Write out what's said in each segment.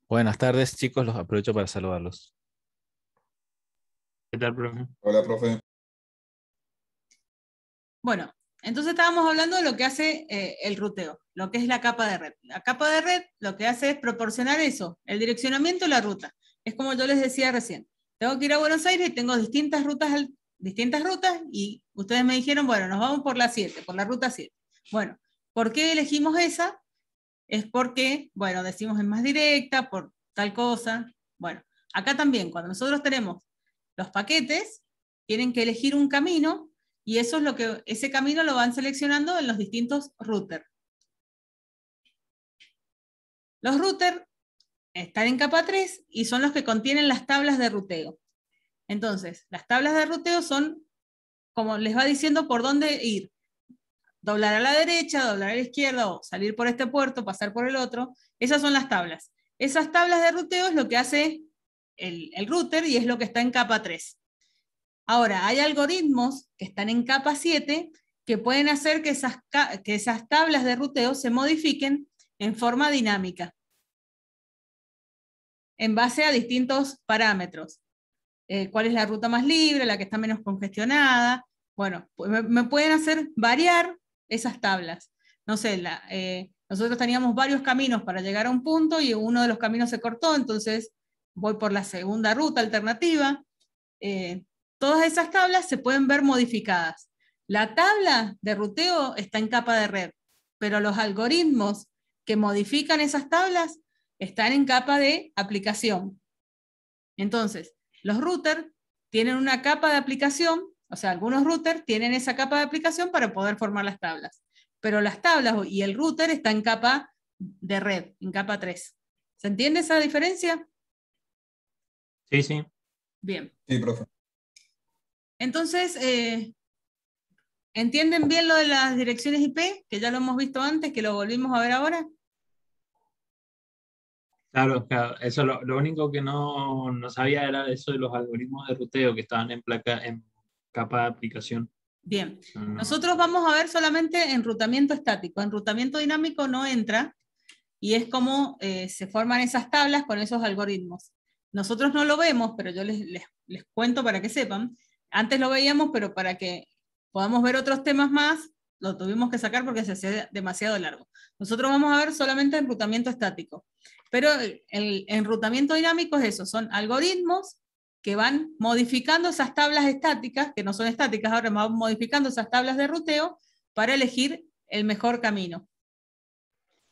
Buenas tardes, chicos, los aprovecho para saludarlos. ¿Qué tal, profe? Hola, profe. Bueno, entonces estábamos hablando de lo que hace el ruteo, lo que es la capa de red. La capa de red lo que hace es proporcionar eso, el direccionamiento y la ruta. Es como yo les decía recién. Tengo que ir a Buenos Aires y tengo distintas rutas y ustedes me dijeron, bueno, nos vamos por la 7, por la ruta 7. Bueno, ¿por qué elegimos esa? Es porque, bueno, decimos es más directa, por tal cosa. Bueno, acá también, cuando nosotros tenemos los paquetes, tienen que elegir un camino y eso es lo que, ese camino lo van seleccionando en los distintos routers. Los routers están en capa 3 y son los que contienen las tablas de ruteo. Entonces, las tablas de ruteo son, como les va diciendo por dónde ir. Doblar a la derecha, doblar a la izquierda, o salir por este puerto, pasar por el otro. Esas son las tablas. Esas tablas de ruteo es lo que hace el router y es lo que está en capa 3. Ahora, hay algoritmos que están en capa 7 que pueden hacer que esas tablas de ruteo se modifiquen en forma dinámica, en base a distintos parámetros. ¿Cuál es la ruta más libre, la que está menos congestionada? Bueno, me pueden hacer variar esas tablas. No sé, nosotros teníamos varios caminos para llegar a un punto y uno de los caminos se cortó, entonces voy por la segunda ruta alternativa. Todas esas tablas se pueden ver modificadas. La tabla de ruteo está en capa de red, pero los algoritmos que modifican esas tablas están en capa de aplicación. Entonces, los routers tienen una capa de aplicación, o sea, algunos routers tienen esa capa de aplicación para poder formar las tablas, pero las tablas y el router están en capa de red, en capa 3. ¿Se entiende esa diferencia? Sí, sí. Bien. Sí, profe. Entonces, ¿entienden bien lo de las direcciones IP? Que ya lo hemos visto antes, que lo volvimos a ver ahora. Claro, eso lo único que no sabía era eso de los algoritmos de ruteo que estaban en capa de aplicación. Bien, No. nosotros vamos a ver solamente enrutamiento estático. Enrutamiento dinámico no entra y es como se forman esas tablas con esos algoritmos. Nosotros no lo vemos, pero yo les cuento para que sepan. Antes lo veíamos, pero para que podamos ver otros temas más, lo tuvimos que sacar porque se hacía demasiado largo. Nosotros vamos a ver solamente enrutamiento estático. Pero el enrutamiento dinámico es eso, son algoritmos que van modificando esas tablas estáticas, que no son estáticas, ahora van modificando esas tablas de ruteo para elegir el mejor camino.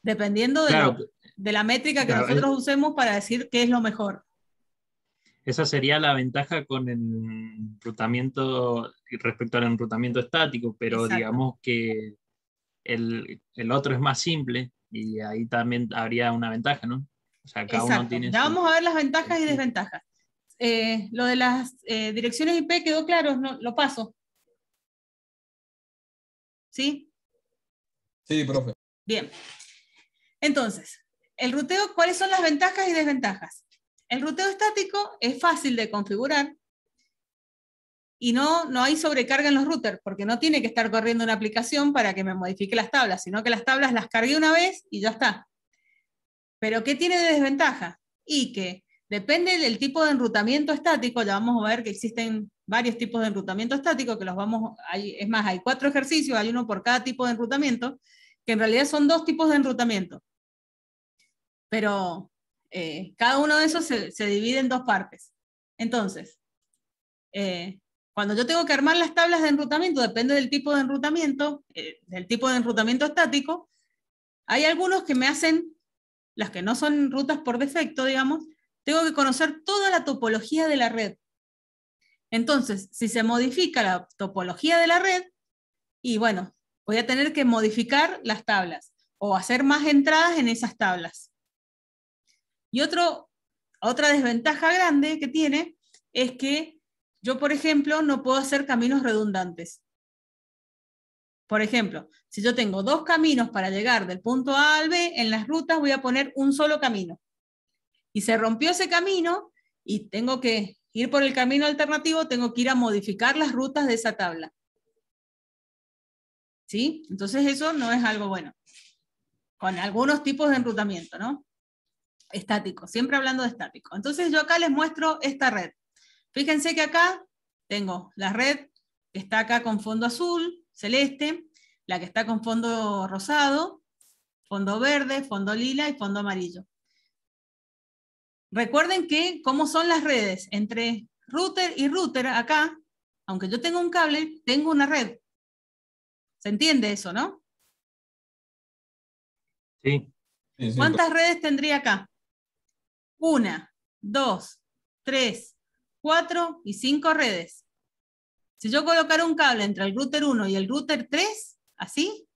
Dependiendo Claro, de la métrica que claro, nosotros usemos para decir qué es lo mejor. esa sería la ventaja con el enrutamiento respecto al enrutamiento estático, pero Exacto. digamos que el otro es más simple y ahí también habría una ventaja, ¿no? O sea, cada uno Exacto. tiene Ya su... vamos a ver las ventajas y desventajas. Lo de las direcciones IP quedó claro, no, lo paso. ¿Sí? Sí, profe. Bien. Entonces, el ruteo, ¿cuáles son las ventajas y desventajas? El ruteo estático es fácil de configurar y no hay sobrecarga en los routers, porque no tiene que estar corriendo una aplicación para que me modifique las tablas, sino que las tablas las cargué una vez y ya está. Pero ¿qué tiene de desventaja? Y que depende del tipo de enrutamiento estático, ya vamos a ver que existen varios tipos de enrutamiento estático, que es más, hay 4 ejercicios, hay uno por cada tipo de enrutamiento, que en realidad son 2 tipos de enrutamiento. Pero cada uno de esos se divide en 2 partes. Entonces, cuando yo tengo que armar las tablas de enrutamiento, depende del tipo de enrutamiento, estático, hay algunos que me hacen, las que no son rutas por defecto, digamos, tengo que conocer toda la topología de la red. Entonces, si se modifica la topología de la red, y bueno, voy a tener que modificar las tablas o hacer más entradas en esas tablas. Y otra desventaja grande que tiene es que yo, por ejemplo, no puedo hacer caminos redundantes. Por ejemplo, si yo tengo 2 caminos para llegar del punto A al B, en las rutas voy a poner un solo camino. Y se rompió ese camino y tengo que ir por el camino alternativo, tengo que ir a modificar las rutas de esa tabla. ¿Sí? Entonces eso no es algo bueno. Con algunos tipos de enrutamiento, ¿no? estático, siempre hablando de estático. Entonces yo acá les muestro esta red. Fíjense que acá tengo la red que está acá con fondo azul, celeste, la que está con fondo rosado, fondo verde, fondo lila y fondo amarillo. Recuerden que cómo son las redes entre router y router acá, aunque yo tenga un cable, tengo una red. ¿Se entiende eso, no? Sí. Sí, sí, ¿Cuántas redes tendría acá? 1, 2, 3, 4 y 5 redes. Si yo colocara un cable entre el router 1 y el router 3, así,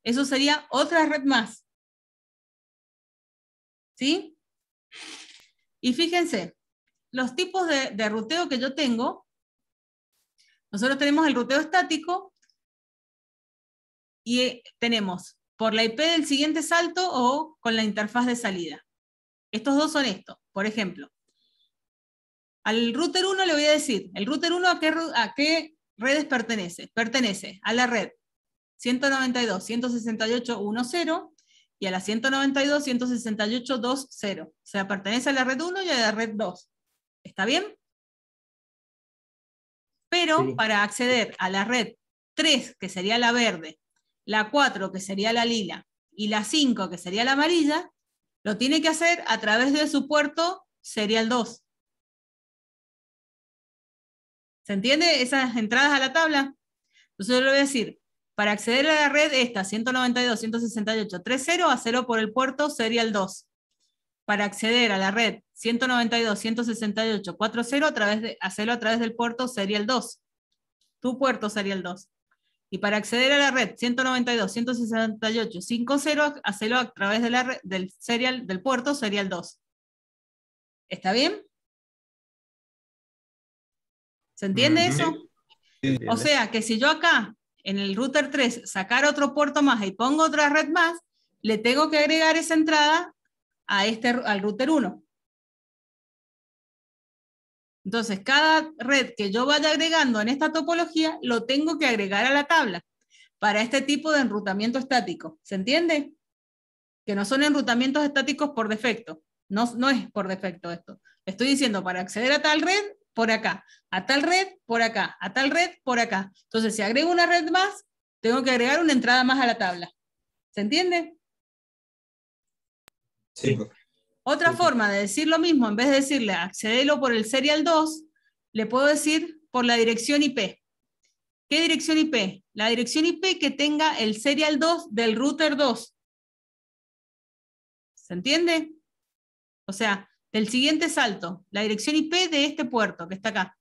eso sería otra red más. ¿Sí? Y fíjense, los tipos de ruteo que yo tengo, nosotros tenemos el ruteo estático y tenemos por la IP del siguiente salto o con la interfaz de salida. Estos dos son estos. Por ejemplo, al router 1 le voy a decir, el router 1 ¿a qué redes pertenece? Pertenece a la red 192.168.1.0 y a la 192.168.2.0. O sea, pertenece a la red 1 y a la red 2. ¿Está bien? Pero Sí. para acceder a la red 3, que sería la verde, la 4, que sería la lila, y la 5, que sería la amarilla, lo tiene que hacer a través de su puerto serial 2. ¿Se entiende esas entradas a la tabla? Entonces yo le voy a decir, para acceder a la red esta, 192.168.3.0, hacelo por el puerto serial 2. Para acceder a la red 192.168.4.0, hacelo a través del puerto serial 2. Tu puerto serial 2. Y para acceder a la red 192.168.5.0, hacelo a través de la red, del puerto serial 2. ¿Está bien? ¿Se entiende eso? O sea, que si yo acá, en el router 3, sacara otro puerto más y pongo otra red más, le tengo que agregar esa entrada al router 1. Entonces, cada red que yo vaya agregando en esta topología, lo tengo que agregar a la tabla para este tipo de enrutamiento estático. ¿Se entiende? Que no son enrutamientos estáticos por defecto. No es por defecto esto. Le estoy diciendo, para acceder a tal red, por acá. A tal red, por acá. A tal red, por acá. Entonces, si agrego una red más, tengo que agregar una entrada más a la tabla. ¿Se entiende? sí, profe. Otra forma de decir lo mismo, en vez de decirle accedelo por el serial 2, le puedo decir por la dirección IP. ¿Qué dirección IP? La dirección IP que tenga el serial 2 del router 2. ¿Se entiende? O sea, del siguiente salto, la dirección IP de este puerto que está acá.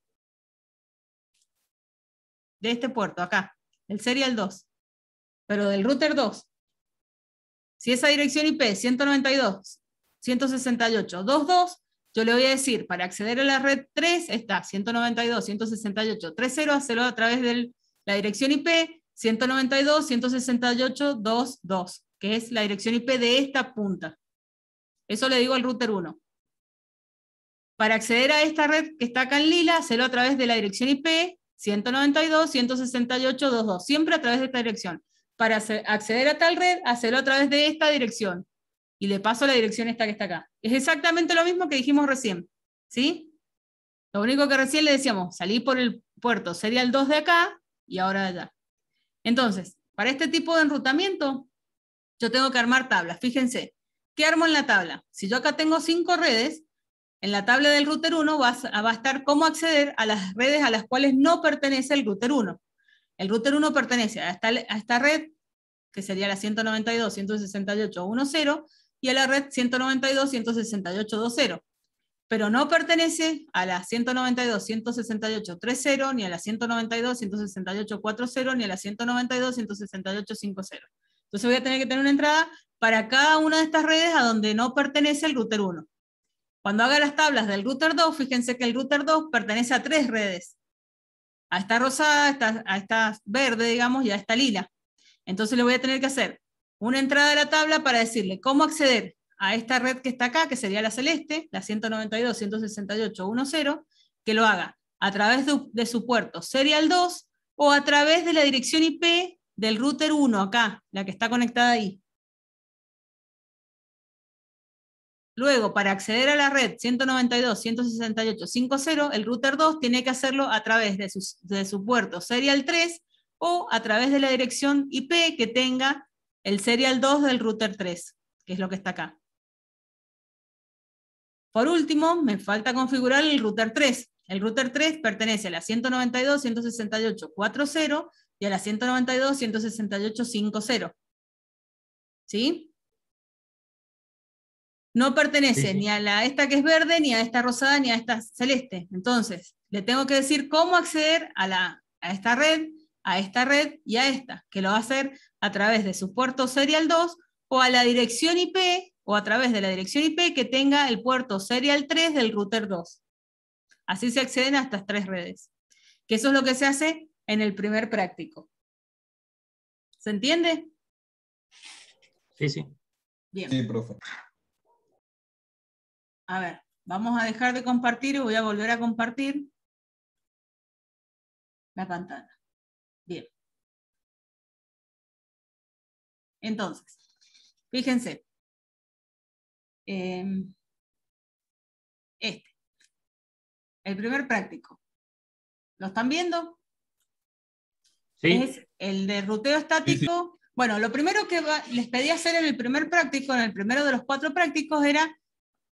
De este puerto, acá. El serial 2. Pero del router 2. Si esa dirección IP es 192.168.2.2, yo le voy a decir, para acceder a la red 3, está 192.168.3.0, hacerlo a través de la dirección IP 192.168.2.2, que es la dirección IP de esta punta. Eso le digo al router 1. Para acceder a esta red que está acá en lila, hacerlo a través de la dirección IP 192.168.2.2, siempre a través de esta dirección. Para acceder a tal red, hacerlo a través de esta dirección. Y le paso la dirección esta que está acá. Es exactamente lo mismo que dijimos recién. ¿Sí? Lo único que recién le decíamos, salí por el puerto serial 2 de acá y ahora de allá. Entonces, para este tipo de enrutamiento, yo tengo que armar tablas. Fíjense, ¿qué armo en la tabla? Si yo acá tengo 5 redes, en la tabla del router 1 va a estar cómo acceder a las redes a las cuales no pertenece el router 1. El router 1 pertenece a esta red, que sería la 192.168.1.0, y a la red 192.168.2.0. Pero no pertenece a la 192.168.3.0, ni a la 192.168.4.0, ni a la 192.168.5.0. Entonces voy a tener que tener una entrada para cada una de estas redes a donde no pertenece el router 1. Cuando haga las tablas del router 2, fíjense que el router 2 pertenece a 3 redes. A esta rosada, a esta verde, digamos, y a esta lila. Entonces le voy a tener que hacer una entrada a la tabla para decirle cómo acceder a esta red que está acá, que sería la celeste, la 192.168.1.0, que lo haga a través de su puerto serial 2 o a través de la dirección IP del router 1 acá, la que está conectada ahí. Luego, para acceder a la red 192.168.5.0, el router 2 tiene que hacerlo a través de su puerto serial 3 o a través de la dirección IP que tenga el serial 2 del router 3, que es lo que está acá. Por último, me falta configurar el router 3. El router 3 pertenece a la 192.168.4.0 y a la 192.168.5.0. ¿Sí? No pertenece ni a esta que es verde, ni a esta rosada, ni a esta celeste. Entonces, le tengo que decir cómo acceder a esta red y a esta, que lo va a hacer a través de su puerto serial 2 o a la dirección IP, o a través de la dirección IP que tenga el puerto serial 3 del router 2. Así se acceden a estas 3 redes. Que eso es lo que se hace en el primer práctico. ¿Se entiende? Sí, sí. Bien. Sí, profe. A ver, vamos a dejar de compartir y voy a volver a compartir la pantalla. Bien. Entonces, fíjense. El primer práctico. ¿Lo están viendo? Sí. Es el de ruteo estático. Sí. Bueno, lo primero que les pedí hacer en el primer práctico, en el primero de los 4 prácticos, era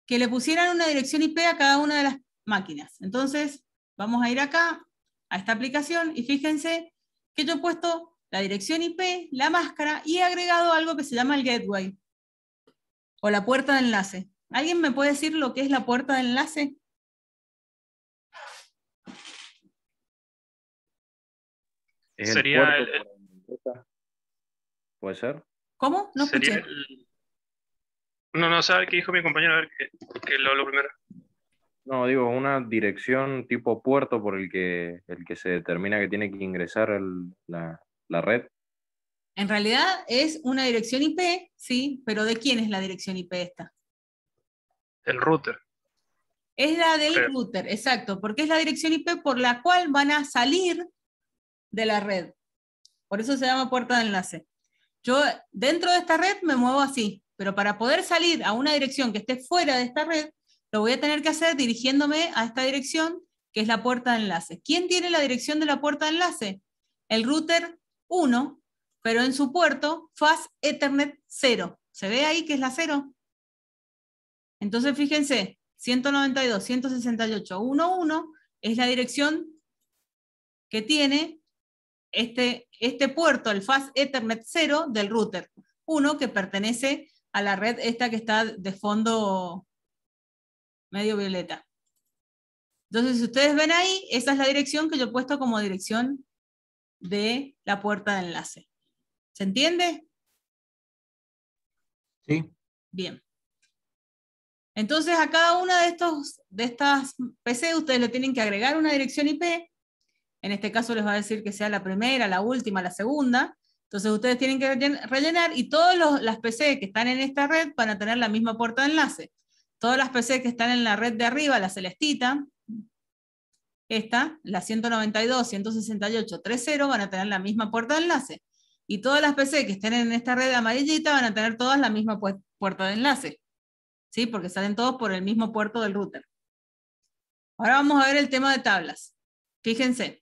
que le pusieran una dirección IP a cada una de las máquinas. Entonces, vamos a ir acá, a esta aplicación, y fíjense que yo he puesto la dirección IP, la máscara, y he agregado algo que se llama el gateway, o la puerta de enlace. ¿Alguien me puede decir lo que es la puerta de enlace? Es Sería el puerto. ¿Puede ser? ¿Cómo? No escuché. No, sabe qué dijo mi compañero, a ver, que lo primero. No, digo, una dirección tipo puerto por el que se determina que tiene que ingresar la red. En realidad es una dirección IP, sí, pero ¿de quién es la dirección IP esta? El router. Es la del router, exacto, porque es la dirección IP por la cual van a salir de la red. Por eso se llama puerta de enlace. Yo dentro de esta red me muevo así, pero para poder salir a una dirección que esté fuera de esta red, lo voy a tener que hacer dirigiéndome a esta dirección, que es la puerta de enlace. ¿Quién tiene la dirección de la puerta de enlace? El router 1, pero en su puerto Fast Ethernet 0. ¿Se ve ahí que es la 0? Entonces fíjense, 192.168.1.1 es la dirección que tiene este puerto, el Fast Ethernet 0 del router 1, que pertenece a la red esta que está de fondo medio violeta. Entonces, si ustedes ven ahí, esa es la dirección que yo he puesto como dirección de la puerta de enlace. ¿Se entiende? Sí. Bien. Entonces, a cada una de estas PC, ustedes le tienen que agregar una dirección IP. En este caso les va a decir que sea la primera, la última, la segunda. Entonces ustedes tienen que rellenar y todas las PC que están en esta red van a tener la misma puerta de enlace. Todas las PC que están en la red de arriba, la celestita, esta, la 192.168.3.0, van a tener la misma puerta de enlace. Y todas las PC que estén en esta red amarillita van a tener todas la misma puerta de enlace. ¿Sí? Porque salen todos por el mismo puerto del router. Ahora vamos a ver el tema de tablas. Fíjense.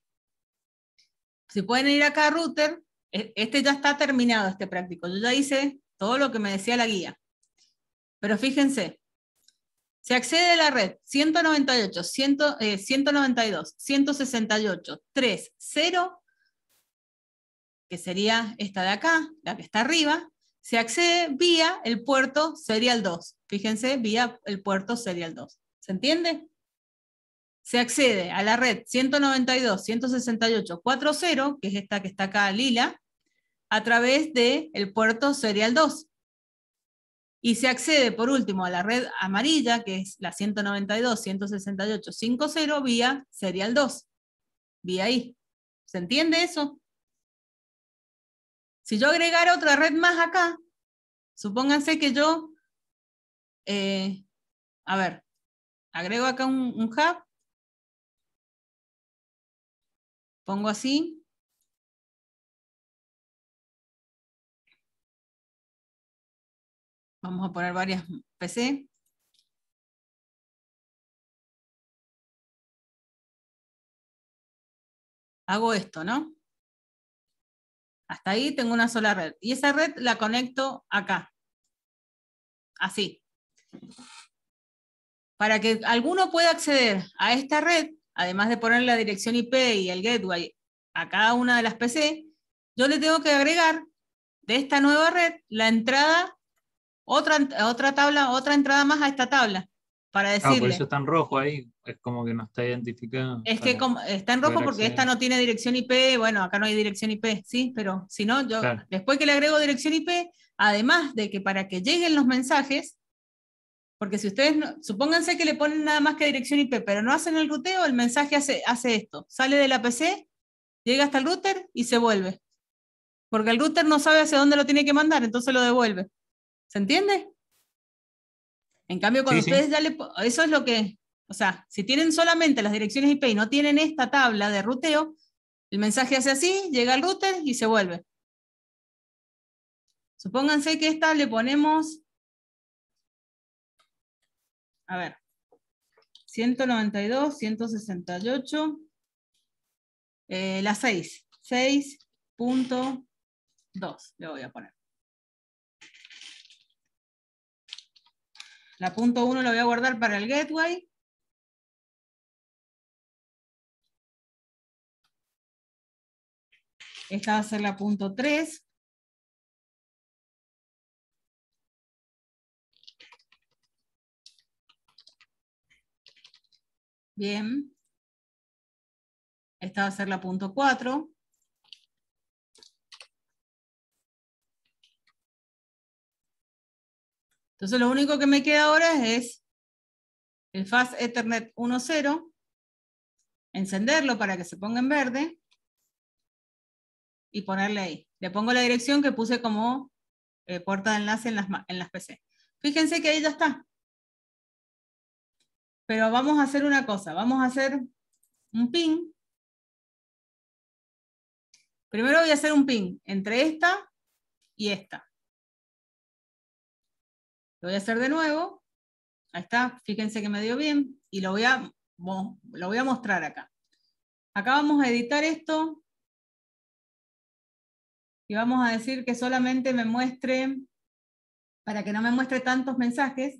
Si pueden ir acá a router, este ya está terminado, este práctico. Yo ya hice todo lo que me decía la guía. Pero fíjense, se accede a la red 192.168.3.0, que sería esta de acá, la que está arriba, se accede vía el puerto serial 2. Fíjense, vía el puerto serial 2. ¿Se entiende? Se accede a la red 192.168.4.0, que es esta que está acá lila, a través del puerto serial 2. Y se accede por último a la red amarilla, que es la 192.168.5.0, vía serial 2. Vía ahí. ¿Se entiende eso? Si yo agregara otra red más acá, supónganse que yo, a ver, agrego acá un hub, pongo así. Vamos a poner varias PC. hago esto, ¿no? Hasta ahí tengo una sola red. Y esa red la conecto acá. Así. Para que alguno pueda acceder a esta red, además de poner la dirección IP y el gateway a cada una de las PC, yo le tengo que agregar de esta nueva red la entrada, otra tabla, otra entrada más a esta tabla, para Ah, por decirle. eso está en rojo ahí, es como que no está identificado. Es que está en rojo poder porque acceder. esta no tiene dirección IP, bueno, acá no hay dirección IP, ¿sí? Pero si no, yo Claro. después que le agrego dirección IP, además de que para que lleguen los mensajes, porque si ustedes, supónganse que le ponen nada más que dirección IP, pero no hacen el ruteo, el mensaje hace esto, sale de la PC, llega hasta el router y se vuelve. Porque el router no sabe hacia dónde lo tiene que mandar, entonces lo devuelve. ¿Se entiende? En cambio, cuando Sí, ustedes ya eso es lo que, o sea, si tienen solamente las direcciones IP y no tienen esta tabla de ruteo, el mensaje hace así, llega al router y se vuelve. Supónganse que esta le ponemos, a ver, 192, 168, la 6, 6.2 le voy a poner. La punto 1 la voy a guardar para el gateway. Esta va a ser la punto 3. Bien. Esta va a ser la punto 4. Entonces lo único que me queda ahora es el Fast Ethernet 1.0, encenderlo para que se ponga en verde y ponerle ahí. Le pongo la dirección que puse como puerta de enlace en las PC. Fíjense que ahí ya está. Pero vamos a hacer una cosa, vamos a hacer un ping. Primero voy a hacer un ping entre esta y esta. Lo voy a hacer de nuevo. Ahí está, fíjense que me dio bien. Y lo voy a mostrar acá. Acá vamos a editar esto. Y vamos a decir que solamente me muestre, para que no me muestre tantos mensajes.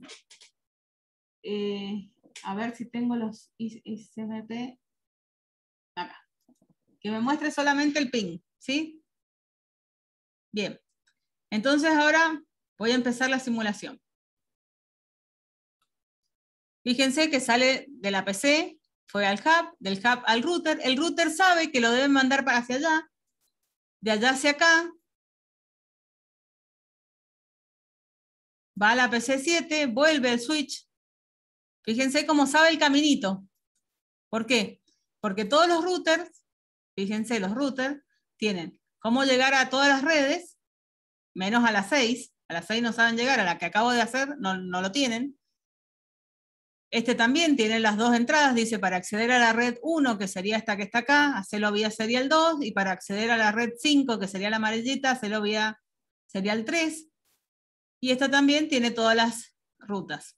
A ver si tengo los ICMP. Acá. Que me muestre solamente el ping, ¿sí? Bien. Entonces ahora voy a empezar la simulación. Fíjense que sale de la PC, fue al hub, del hub al router. El router sabe que lo deben mandar para hacia allá, de allá hacia acá. Va a la PC 7, vuelve el switch. Fíjense cómo sabe el caminito. ¿Por qué? Porque todos los routers, fíjense, los routers tienen cómo llegar a todas las redes, menos a las 6. A las 6 no saben llegar, a la que acabo de hacer no lo tienen. Este también tiene las dos entradas, dice para acceder a la red 1, que sería esta que está acá, hacelo vía serial 2, y para acceder a la red 5, que sería la amarillita, hacelo vía serial 3. Y esta también tiene todas las rutas.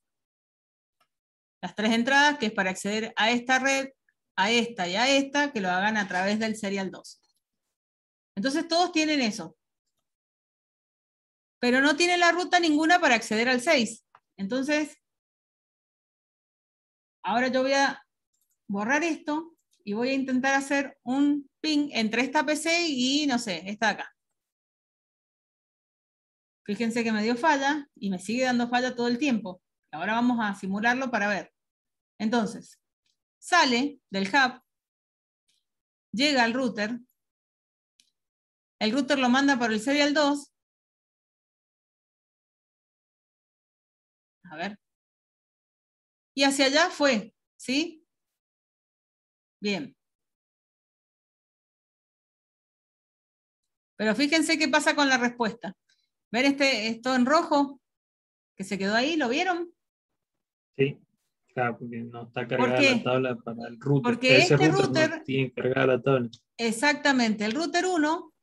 Las 3 entradas, que es para acceder a esta red, a esta y a esta, que lo hagan a través del serial 2. Entonces todos tienen eso. Pero no tiene la ruta ninguna para acceder al 6. Entonces, ahora yo voy a borrar esto y voy a intentar hacer un ping entre esta PC y, no sé, esta de acá. Fíjense que me dio falla y me sigue dando falla todo el tiempo. Ahora vamos a simularlo para ver. Entonces, sale del hub, llega al router, el router lo manda por el serial 2. A ver. Y hacia allá fue, ¿sí? Bien. Pero fíjense qué pasa con la respuesta. ¿Ven esto en rojo? Que se quedó ahí, ¿lo vieron? Sí, claro, porque no está ¿Por cargada qué? la tabla para el router. Porque Ese este router no router, tiene cargada la tabla. exactamente, el router 1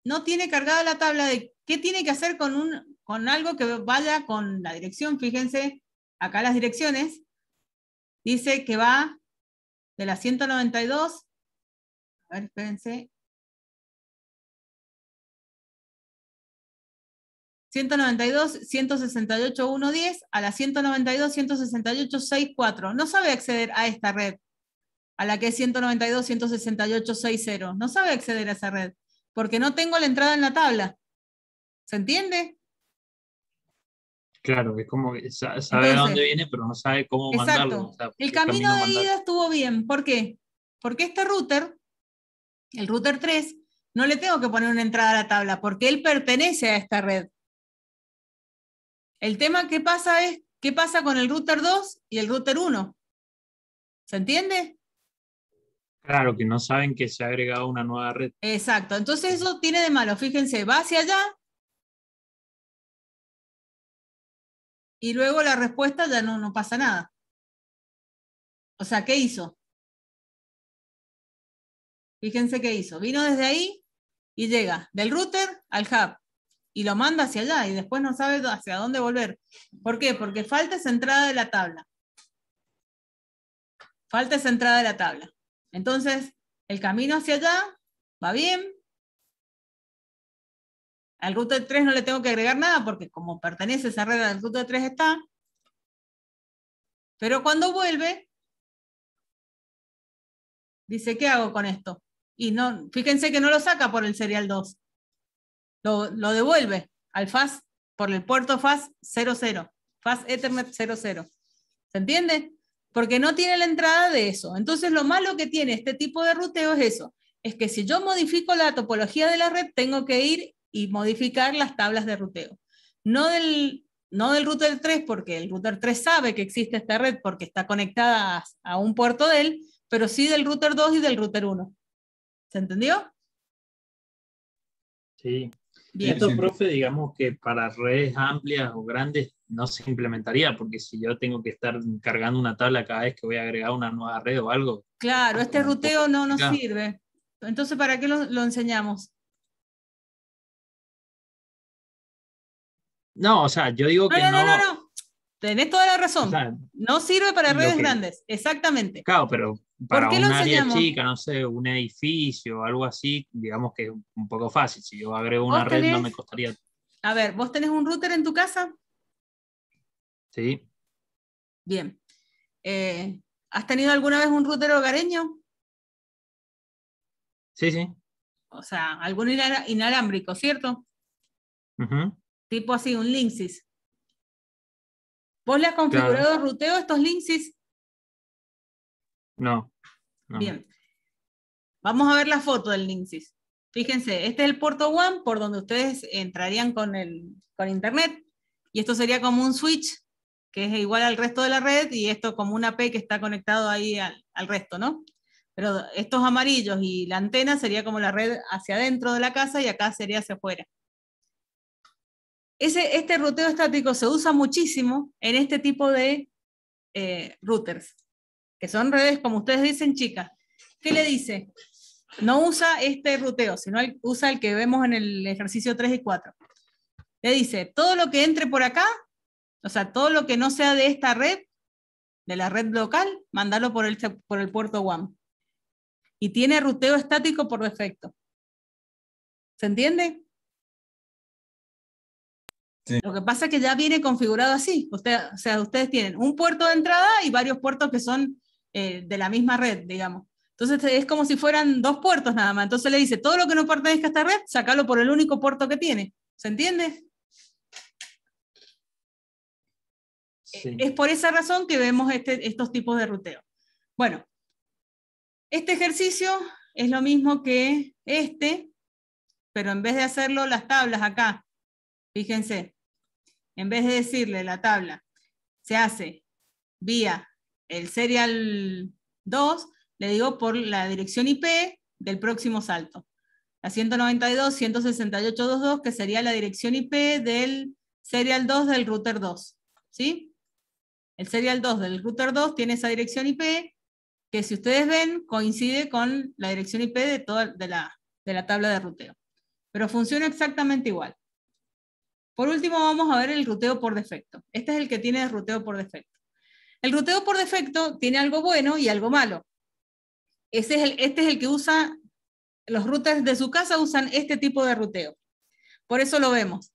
no tiene cargada la tabla de qué tiene que hacer con algo que vaya con la dirección. Fíjense, acá las direcciones, dice que va de la 192, A ver, espérense. 192.168.1.10 a la 192.168.6.4. No sabe acceder a esta red, a la que es 192.168.6.0. No sabe acceder a esa red, porque no tengo la entrada en la tabla. ¿Se entiende? Claro, es como que sabe de Entonces, dónde viene, pero no sabe cómo mandarlo. exacto. O sea, El qué camino de mandar. ida estuvo bien. ¿Por qué? Porque este router, el router 3, no le tengo que poner una entrada a la tabla, porque él pertenece a esta red. El tema que pasa es, ¿qué pasa con el router 2 y el router 1? ¿Se entiende? Claro, que no saben que se ha agregado una nueva red. Exacto. Entonces eso tiene de malo. Fíjense, va hacia allá y luego la respuesta ya no pasa nada. O sea, ¿qué hizo? Fíjense qué hizo. Vino desde ahí y llega del router al hub y lo manda hacia allá y después no sabe hacia dónde volver. ¿Por qué? Porque falta esa entrada de la tabla. Falta esa entrada de la tabla. Entonces, el camino hacia allá va bien. Al router 3 no le tengo que agregar nada porque como pertenece esa red al router 3 está. Pero cuando vuelve, dice, ¿qué hago con esto? Y no, fíjense que no lo saca por el serial 2. Lo devuelve al FAS por el puerto FAS 00. FAS Ethernet 00. ¿Se entiende? Porque no tiene la entrada de eso. Entonces lo malo que tiene este tipo de ruteo es eso. Es que si yo modifico la topología de la red, tengo que ir y modificar las tablas de ruteo. No del router 3, porque el router 3 sabe que existe esta red porque está conectada a un puerto de él, pero sí del router 2 y del router 1. ¿Se entendió? Sí. Bien. Esto, Sí. profe, digamos que para redes amplias o grandes no se implementaría, porque si yo tengo que estar cargando una tabla cada vez que voy a agregar una nueva red o algo. Claro, este ruteo no nos Acá. sirve. Entonces, ¿para qué lo enseñamos? No, o sea, yo digo que No. Tenés toda la razón. O sea, no sirve para lo redes que- grandes, exactamente. claro, pero para qué lo un área enseñamos? chica, no sé, un edificio o algo así, digamos que es un poco fácil. Si yo agrego una ¿Vos red, no tenés- me costaría. A ver, ¿vos tenés un router en tu casa? Sí, Bien. ¿Has tenido alguna vez un router hogareño? sí. O sea, algún inalámbrico, ¿cierto? Ujú, Tipo así, un Linksys. ¿Vos le has configurado ruteo a estos Linksys? No. Bien. Vamos a ver la foto del Linksys. Fíjense, este es el puerto WAN por donde ustedes entrarían con internet. Y esto sería como un switch, que es igual al resto de la red, y esto como una AP que está conectado ahí al resto, ¿no? Pero estos amarillos y la antena sería como la red hacia adentro de la casa y acá sería hacia afuera. Este ruteo estático se usa muchísimo en este tipo de routers, que son redes, como ustedes dicen, chicas. ¿Qué le dice? No usa este ruteo, sino usa el que vemos en el ejercicio 3 y 4. Le dice, todo lo que entre por acá, o sea, todo lo que no sea de esta red, de la red local, mandalo por el puerto WAN. Y tiene ruteo estático por defecto. ¿Se entiende? Sí. Lo que pasa es que ya viene configurado así. O sea, ustedes tienen un puerto de entrada y varios puertos que son de la misma red, digamos. Entonces es como si fueran dos puertos nada más. Entonces le dice, todo lo que no pertenezca a esta red, sacalo por el único puerto que tiene. ¿Se entiende? Sí. Es por esa razón que vemos estos tipos de ruteo. Bueno, este ejercicio es lo mismo que este, pero en vez de hacerlo las tablas acá, fíjense, en vez de decirle la tabla, se hace vía el serial 2, le digo por la dirección IP del próximo salto. La 192.168.2.2, que sería la dirección IP del serial 2 del router 2. ¿Sí? El serial 2 del router 2 tiene esa dirección IP que, si ustedes ven, coincide con la dirección IP de la tabla de ruteo. Pero funciona exactamente igual. Por último, vamos a ver el ruteo por defecto. Este es el que tiene ruteo por defecto. El ruteo por defecto tiene algo bueno y algo malo. Este es el que usa los routers de su casa usan este tipo de ruteo. Por eso lo vemos.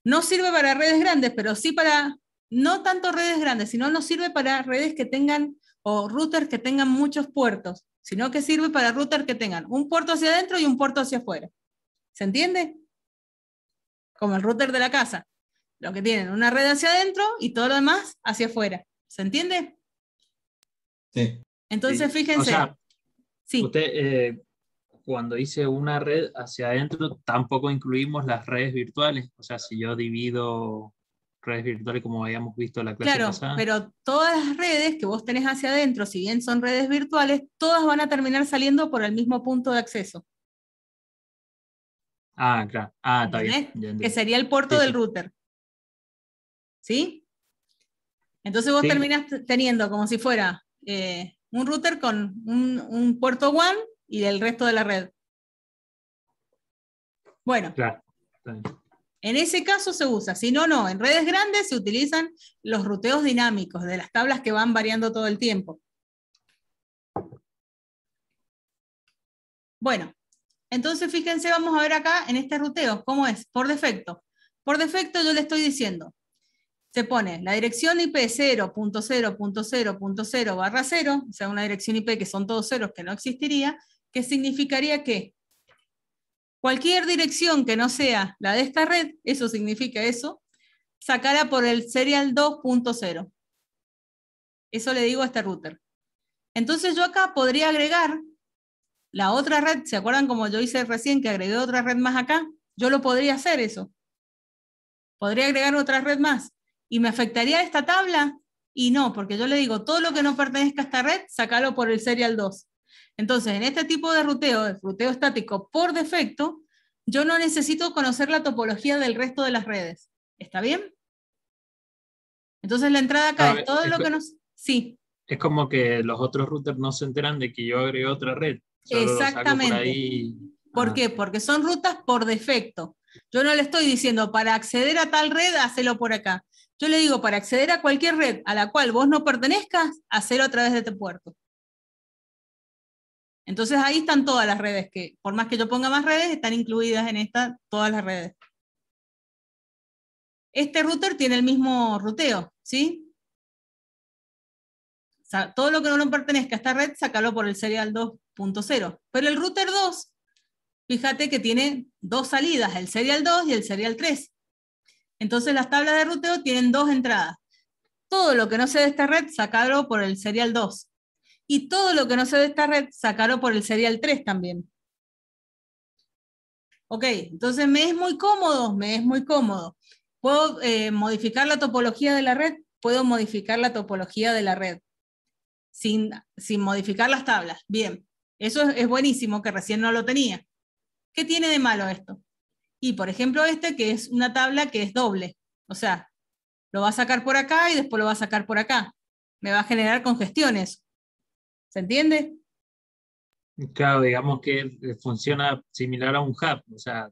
No sirve para redes grandes, pero sí para, no tanto redes grandes, sino no sirve para redes que tengan, o routers que tengan muchos puertos, sino que sirve para routers que tengan un puerto hacia adentro y un puerto hacia afuera. ¿Se entiende? Como el router de la casa. Lo que tienen una red hacia adentro y todo lo demás hacia afuera. ¿Se entiende? Sí. Entonces, Sí. fíjense. O sea, sí. usted, cuando dice una red hacia adentro, tampoco incluimos las redes virtuales. O sea, si yo divido redes virtuales como habíamos visto en la clase Claro, pasada. pero todas las redes que vos tenés hacia adentro, si bien son redes virtuales, todas van a terminar saliendo por el mismo punto de acceso. Ah, claro. Ah, está bien. ¿Entendés? Ya Que entendí. sería el puerto Sí, del sí. router. Entonces vos Sí. terminás teniendo como si fuera un router con un puerto WAN y el resto de la red. Bueno, Claro. Está bien. en ese caso se usa, si no, no. En redes grandes se utilizan los ruteos dinámicos de las tablas que van variando todo el tiempo. Bueno, entonces fíjense, vamos a ver acá en este ruteo, ¿cómo es? Por defecto. Por defecto yo le estoy diciendo, se pone la dirección IP 0.0.0.0/0, o sea, una dirección IP que son todos ceros que no existiría, que significaría que cualquier dirección que no sea la de esta red, eso significa eso, sacará por el serial 2.0. Eso le digo a este router. Entonces yo acá podría agregar la otra red, ¿se acuerdan como yo hice recién que agregué otra red más acá? Yo lo podría hacer eso. Podría agregar otra red más. ¿Y me afectaría esta tabla? Y no, porque yo le digo, todo lo que no pertenezca a esta red, sácalo por el serial 2. Entonces, en este tipo de ruteo, el ruteo estático por defecto, yo no necesito conocer la topología del resto de las redes. ¿Está bien? Entonces la entrada acá No, es todo lo que nos... Sí, es como que los otros routers no se enteran de que yo agregué otra red. Solo lo saco por exactamente. ahí. ¿Por Ah, qué? Porque son rutas por defecto. Yo no le estoy diciendo, para acceder a tal red, hacelo por acá. Yo le digo, para acceder a cualquier red a la cual vos no pertenezcas, hacelo a través de este puerto. Entonces ahí están todas las redes, que por más que yo ponga más redes, están incluidas en esta todas las redes. Este router tiene el mismo ruteo, ¿sí? O sea, todo lo que no pertenezca a esta red, sácalo por el serial 2.0. Pero el router 2, fíjate que tiene dos salidas, el serial 2 y el serial 3. Entonces las tablas de ruteo tienen dos entradas. Todo lo que no sea de esta red, sácalo por el serial 2. Y todo lo que no sea de esta red, sácalo por el serial 3 también. Ok, entonces me es muy cómodo, me es muy cómodo. ¿Puedo modificar la topología de la red? Puedo modificar la topología de la red. Sin modificar las tablas. Bien, eso es buenísimo, que recién no lo tenía. ¿Qué tiene de malo esto? Y por ejemplo este, que es una tabla que es doble. O sea, lo va a sacar por acá y después lo va a sacar por acá. Me va a generar congestiones. ¿Se entiende? claro, digamos que funciona similar a un hub. O sea,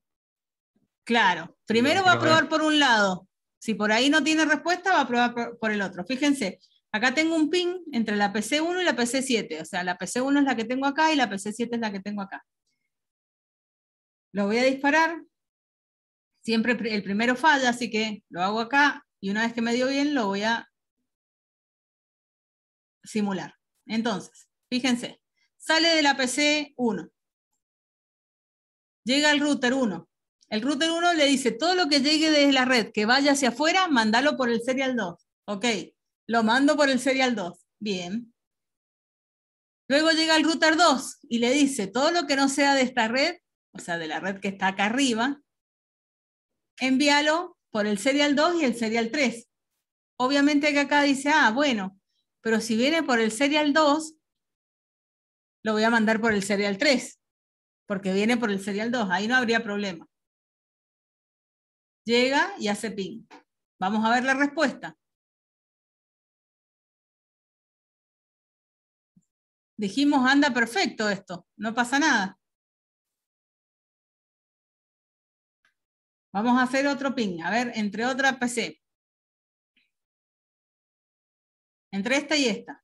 Claro. si lo Primero va a quiero ver. probar por un lado. Si por ahí no tiene respuesta, va a probar por el otro. Fíjense, acá tengo un pin entre la PC1 y la PC7. O sea, la PC1 es la que tengo acá y la PC7 es la que tengo acá. Lo voy a disparar. Siempre el primero falla, así que lo hago acá y una vez que me dio bien lo voy a simular. Entonces, fíjense, sale de la PC1. Llega al router 1. El router 1 le dice, todo lo que llegue desde la red que vaya hacia afuera, mandalo por el serial 2. Ok, lo mando por el serial 2. Bien. Luego llega el router 2 y le dice, todo lo que no sea de esta red, o sea, de la red que está acá arriba, envíalo por el serial 2 y el serial 3. Obviamente que acá dice, bueno, pero si viene por el serial 2, lo voy a mandar por el serial 3, porque viene por el serial 2, ahí no habría problema. Llega y hace ping. Vamos a ver la respuesta. Dijimos, anda perfecto esto, no pasa nada. Vamos a hacer otro ping, a ver, entre otra PC. Entre esta y esta.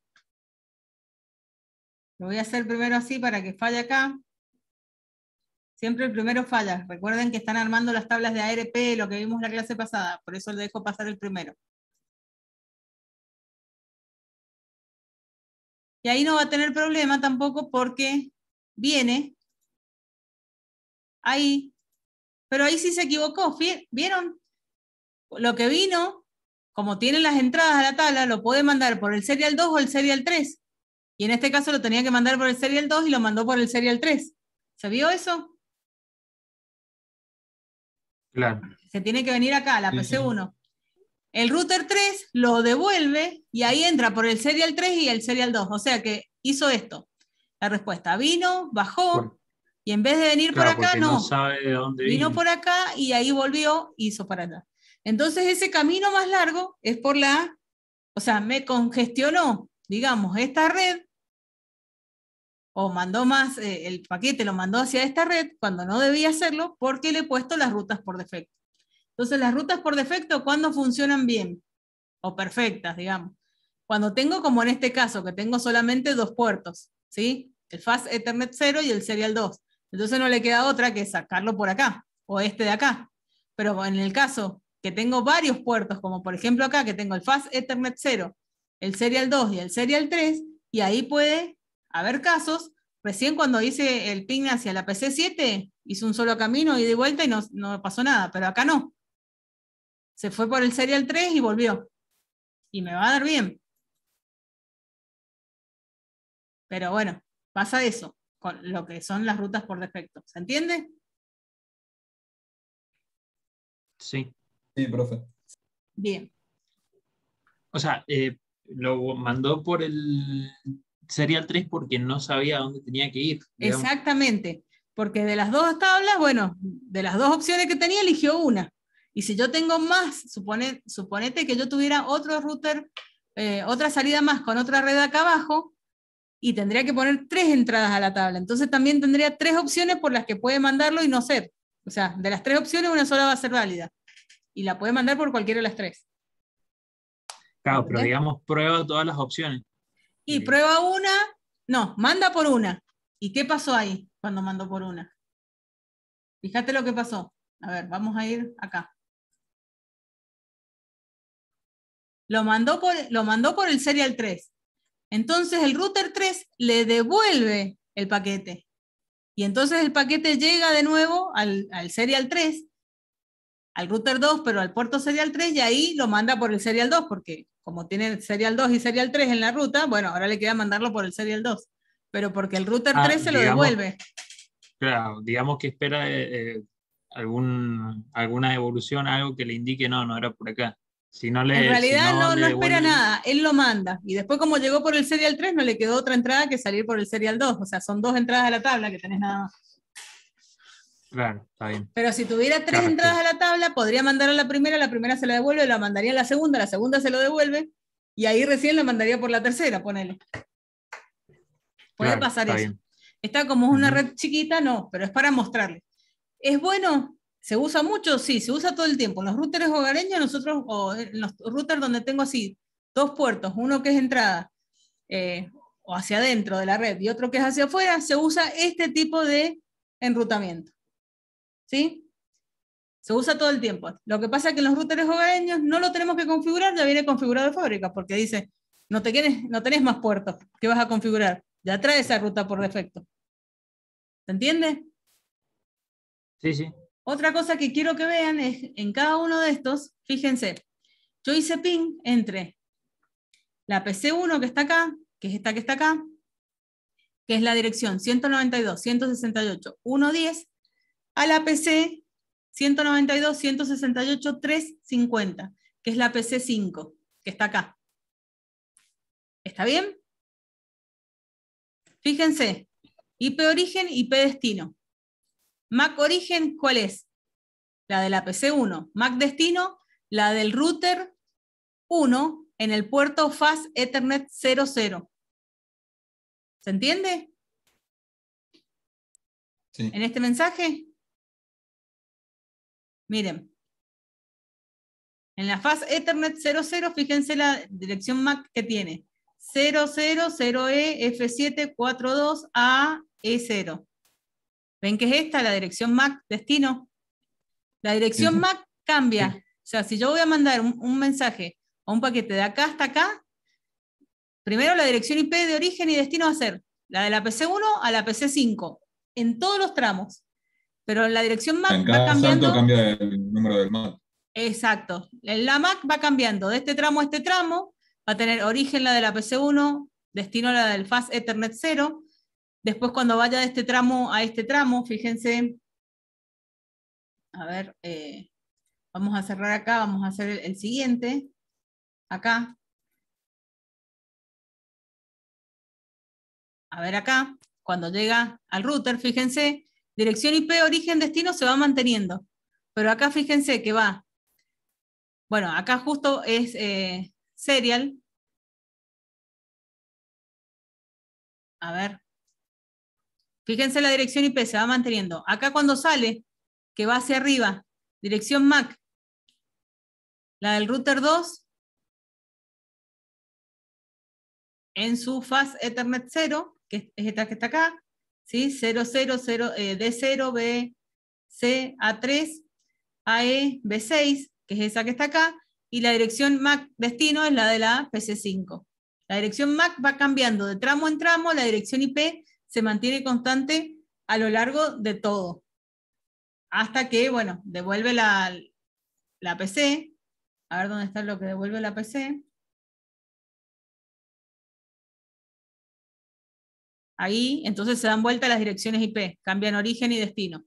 Lo voy a hacer primero así para que falle acá. Siempre el primero falla. Recuerden que están armando las tablas de ARP, lo que vimos la clase pasada, por eso le dejo pasar el primero. Y ahí no va a tener problema tampoco porque viene ahí, pero ahí sí se equivocó. ¿Vieron? Lo que vino, como tiene las entradas a la tabla, lo puede mandar por el serial 2 o el serial 3. Y en este caso lo tenía que mandar por el serial 2 y lo mandó por el serial 3. ¿Se vio eso? Claro. Se tiene que venir acá, a la Sí, PC1. El router 3 lo devuelve y ahí entra por el serial 3 y el serial 2. O sea que hizo esto. La respuesta vino, bajó, Por- y en vez de venir claro, por acá, porque no. no sabe de dónde Vino vino. por acá y ahí volvió, hizo para allá. Entonces ese camino más largo es por la, o sea, me congestionó, digamos, esta red, o mandó más, el paquete lo mandó hacia esta red, cuando no debía hacerlo, porque le he puesto las rutas por defecto. Entonces las rutas por defecto, ¿cuándo funcionan bien? O perfectas, digamos. Cuando tengo, como en este caso, que tengo solamente 2 puertos, ¿sí? El Fast Ethernet 0 y el Serial 2. Entonces no le queda otra que sacarlo por acá, o este de acá. Pero en el caso que tengo varios puertos, como por ejemplo acá, que tengo el Fast Ethernet 0, el Serial 2 y el Serial 3, y ahí puede haber casos, recién cuando hice el ping hacia la PC7, hice un solo camino y de vuelta y no pasó nada, pero acá no. Se fue por el Serial 3 y volvió. Y me va a dar bien. Pero bueno, pasa eso, con lo que son las rutas por defecto. ¿Se entiende? Sí. Sí, profe. Bien. O sea, lo mandó por el serial 3 porque no sabía a dónde tenía que ir, digamos. Exactamente. Porque de las 2 tablas, bueno, de las 2 opciones que tenía, eligió una. Y si yo tengo más, suponete que yo tuviera otro router, otra salida más con otra red acá abajo, y tendría que poner 3 entradas a la tabla. Entonces también tendría 3 opciones por las que puede mandarlo y no ser. O sea, de las 3 opciones, una sola va a ser válida. Y la puede mandar por cualquiera de las 3. Claro, pero ¿Entendés? digamos, prueba todas las opciones. Y prueba una, no, manda por una. ¿Y qué pasó ahí cuando mandó por una? Fíjate lo que pasó. A ver, vamos a ir acá. Lo mandó por el serial 3. Entonces el router 3 le devuelve el paquete. Y entonces el paquete llega de nuevo al serial 3, al router 2, pero al puerto serial 3, y ahí lo manda por el serial 2, porque como tiene serial 2 y serial 3 en la ruta, bueno, ahora le queda mandarlo por el serial 2. Pero porque el router 3 se lo digamos, devuelve. Claro, digamos que espera alguna evolución, algo que le indique no era por acá. Si no En le, realidad si no no le espera devuelve, nada, él lo manda. Y después como llegó por el serial 3, no le quedó otra entrada que salir por el serial 2. O sea, son 2 entradas a la tabla que tenés nada más. claro, está bien. Pero si tuviera 3 Claro, entradas a la tabla, podría mandar a la primera se la devuelve, la mandaría a la segunda se lo devuelve, y ahí recién la mandaría por la tercera, ponele. Puede claro, pasar está eso. bien. Está como una Ujú. red chiquita, no, pero es para mostrarle. ¿Es bueno? ¿Se usa mucho? Sí, se usa todo el tiempo. En los routers hogareños, nosotros, o en los routers donde tengo así, 2 puertos, uno que es entrada, o hacia adentro de la red, y otro que es hacia afuera, se usa este tipo de enrutamiento. ¿Sí? Se usa todo el tiempo. Lo que pasa es que en los routers hogareños no lo tenemos que configurar, ya viene configurado de fábrica, porque dice, no tenés más puertos, ¿qué vas a configurar? Ya trae esa ruta por defecto. ¿Se entiende? Sí, sí. Otra cosa que quiero que vean es, en cada uno de estos, fíjense, yo hice ping entre la PC1 que está acá, que es esta que está acá, que es la dirección 192.168.1.10, a la PC 192.168.350, que es la PC5, que está acá. ¿Está bien? Fíjense, IP origen, IP destino. MAC origen, ¿cuál es? La de la PC1. MAC destino, la del router 1 en el puerto Fast Ethernet 00. ¿Se entiende? Sí. En este mensaje. Miren. En la Fast Ethernet 00, fíjense la dirección MAC que tiene. 000E F742A E0. ¿Ven que es esta, la dirección MAC destino? La dirección Sí. MAC cambia. O sea, si yo voy a mandar un mensaje o un paquete de acá hasta acá, primero la dirección IP de origen y destino va a ser la de la PC1 a la PC5, en todos los tramos. Pero la dirección MAC En va cada cambiando. salto cambia el número del MAC. Exacto. La MAC va cambiando de este tramo a este tramo, va a tener origen la de la PC1, destino la del Fast Ethernet 0. Después cuando vaya de este tramo a este tramo, fíjense, a ver, vamos a cerrar acá, vamos a hacer el siguiente, acá. A ver acá, cuando llega al router, fíjense, dirección IP, origen, destino se va manteniendo. Pero acá fíjense que va, bueno, acá justo es serial. A ver. Fíjense la dirección IP, se va manteniendo. Acá cuando sale, que va hacia arriba, dirección MAC, la del router 2, en su Fast Ethernet 0, que es esta que está acá, ¿sí? 000, D0, B, C, A3, AE, B6, que es esa que está acá, y la dirección MAC destino es la de la PC5. La dirección MAC va cambiando de tramo en tramo, la dirección IP se mantiene constante a lo largo de todo. Hasta que, bueno, devuelve la PC. A ver dónde está lo que devuelve la PC. Ahí, entonces se dan vuelta las direcciones IP, cambian origen y destino.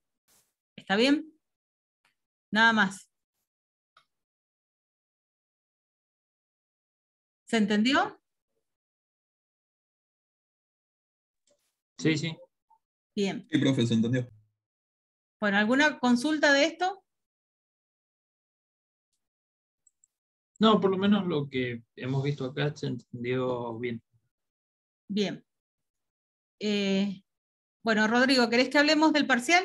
¿Está bien? Nada más. ¿Se entendió? Sí, sí. Bien. Sí, profe, se entendió. Bueno, ¿alguna consulta de esto? No, por lo menos lo que hemos visto acá se entendió bien. Bien. Bueno, Rodrigo, ¿querés que hablemos del parcial?